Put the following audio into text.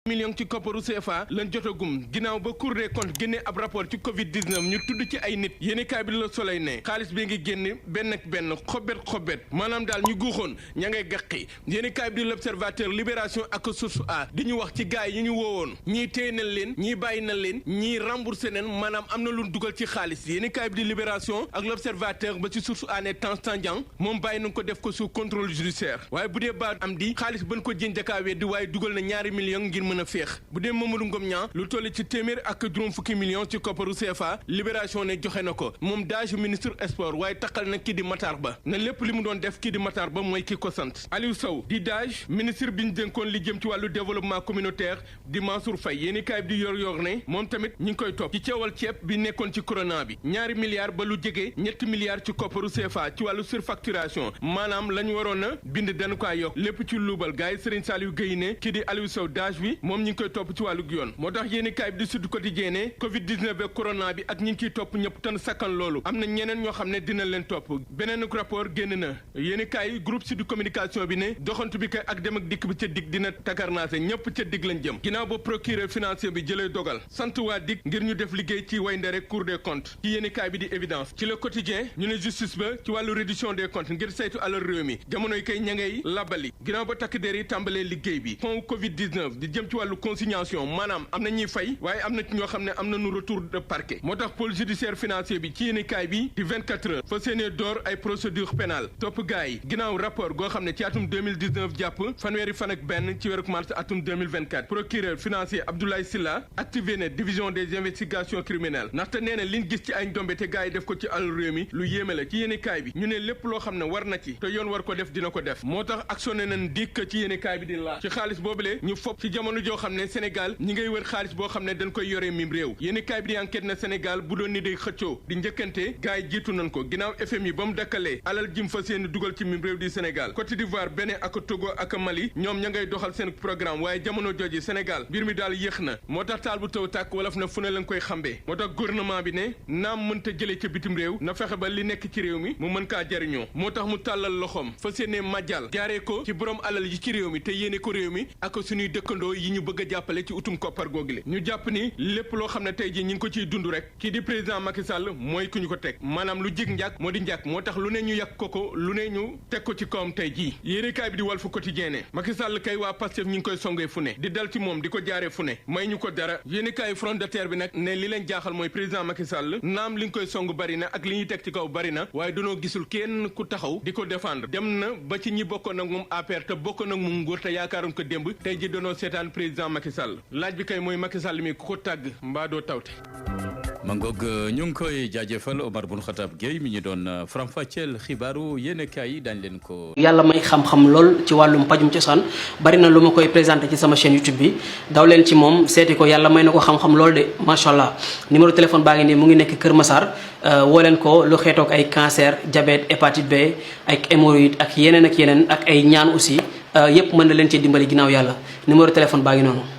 millions ci kopparu CFA lañ jotagum ginnaaw ba Cour des comptes génne ab rapport ci Covid-19 ñu tudd ci ay nit yéenekaay bi la Soleil ne xaalis bi ngi génn benn ak benn xobet maanaam daal ñu guuxoon ña ngay gàqi yéenekaay bi di L'Observateur Libération ak Source A di ñu wax ci gaay yi ñu woowoon ñii téye nañ leen ñii bàyyi nañ leen ñii remboursé nañ maanaam am na lu dugal ci xaalis yéenekaay bi di Libération ak L'Observateur ba ci Source A ne Tandian moom bàyyi nañ ko def ko sous contrôle judiciaire waaye bu dee ba am di xaalis bën ko jën jakaawee di waaye dugal na ñaari millions ngir mën a féex bu dee Mamadou Ngom Niang lu toll ci téeméer ak juróom fukki millions ci kopparu CFA Libération ne joxe na ko moom daaju ministre sport waaye takkal na kii di Matar Ba na lépp li mu doon def kii di Matar Ba mooy ki ko sant Aliou Sow di daaj ministre bi ñu dénkoon li jëm ci wàllu développement communautaire di Mansour Faye yéeni kaay bi di yor ne moom tamit ñi ngi koy topp ci ceewal ceeb bi nekkoon ci corona bi ñaari milliards ba lu jege ñetti milliards ci kopparu CFA ci wàllu surfacturation maanaam lañ waroon a bind dañu kaa yokk lépp ci luubal gars yi Serigne Saliou Gueye ne kii di Aliou Sow daaj bi moom ñi ngi koy topp ci wàllu yoon moo tax yéeni kaay bi di Sud Quotidien ne Covid-19 be corona bi ak ñi ngi ciy topp ñëpp tan sakkan loolu am na ñeneen ñoo xam ne dina leen topp beneen rapport génn na yéeni kaay groupe Sud Communication bi ne doxantu bi kay ak dem ak dikk bi ca dig dina takarnaase ñëpp ca dig lañ jëm ginnaaw ba procureur financier bi jëlee dogal sant waa dig ngir ñu def liggéey ci way ndere Cour des comptes ci yéeni kaay bi di évidence ci le quotidien ñu ne justice ba ci wàllu reddition des comptes ngir saytu alal réew mi jamonoy kay ña ngay labali ginnaaw ba takk der yi tàmbalee liggéey bi fond Covid-19 di jëm ci wàllu consignation maanaam am na ñuy fay waaye am na ci ñoo xam ne am nañu retour de parquet moo tax pôle judiciaire financier bi ci yéeni kaay bi di 24 heures fa séenee door ay procédure pénale topp gars yi ginnaaw rapport goo xam ne ci atum 2019 jàpp fanweeri fan ak benn ci weeru mars atum 2024 procureur financier Abdoulaye Sylla activé na division des investigations criminelles ndaxte nee na liñ gis ci ay ndombe te gars yi def ko ci alal réew mi lu yéeme la ci yéeni kaay bi ñu ne lépp loo xam ne war na ci te yoon war ko def dina ko def moo tax actionné nañ dikk ci yéeni kaay bi di laaj ci xaalis boobule ñu fopp ci jamono joo xam ne Sénégal ñi ngay wër xaalis boo xam ne dañ koy yoree mim réew yéeni kaay bi di enquête na Sénégal bu doon ni day xëccoo di njëkkante gars yi jiitu nañ ko ginnaaw FMI ba mu dakkalee alal jim fa seeni dugal ci mim réew di Sénégal Côte d'Ivoire Bénin ak Togo ak Mali ñoom ña ngay doxal seen programme waaye jamono jooji Sénégal mbir mi daal yéex na moo tax taal bu taw tàkk wolof na fu ne lañ koy xambee moo tax gouvernement bi ne naam mënta jëlee ca bitim réew na fexe ba li nekk ci réew mi mu mën kaa jariñoo moo tax mu tàllal loxoom fa séenee màjjal jaaree ko ci borom alal yi ci réew mi te yéene ko réew mi ak suñuy dëkkandoo yi ñu bëgg a jàppale ci utum koppar googile ñu jàpp ni lépp loo xam ne tey ji ñi ngi ko ciy dund rek kii di président Macky Sall mooy ku ñu ko teg maanaam lu jig njàkk moo di njàkk moo tax lu ne ñu yàq ko lu ne ñu teg ko ci kawam tey jii yéene kaay bi di Walf Quotidien ne Macky Sall kay waa Pastef ñi ngi koy songee fu ne di dal ci moom di ko jaaree fu ne may ñu ko dara yéene kaay front de terre bi nag ne li leen jaaxal mooy président Macky Sall naam li nga koy song bari na ak li ñuy teg ci kaw bari na waaye danoo gisul kenn ku taxaw di ko défendre dem na ba ci ñi bokkoon ak moom APR te bokkoon ak moom nguur te yaakaaroon ko démb tey ji danoo seetaan président Macky Sall laaj bi kay mooy Macky Sall mi ku ko tàgg mbaa doo tawte mangoog ñu ngi koy jaajëfal Omar Bun Khatab Gueye mi ñu doon faram-fàcceel xibaaru yéenekaay yi daañu leen ko. yàlla may xam-xam lool ci wàllum pajum cosaan bari na lu ma koy présenté ci sama chaîne YouTube bi daw leen ci moom seeti ko yàlla may na ko xam-xam lool de macha allah numéro téléphone baa ngi nii mu ngi nekk Kër Massar woo leen ko lu xeetoog ay cancer diabète hépatite B ak hémorroïde ak yeneen ak ay ñaan aussi yépp mën na leen ci dimbali ginnaaw yàlla numéro téléphone baa ngi noonu.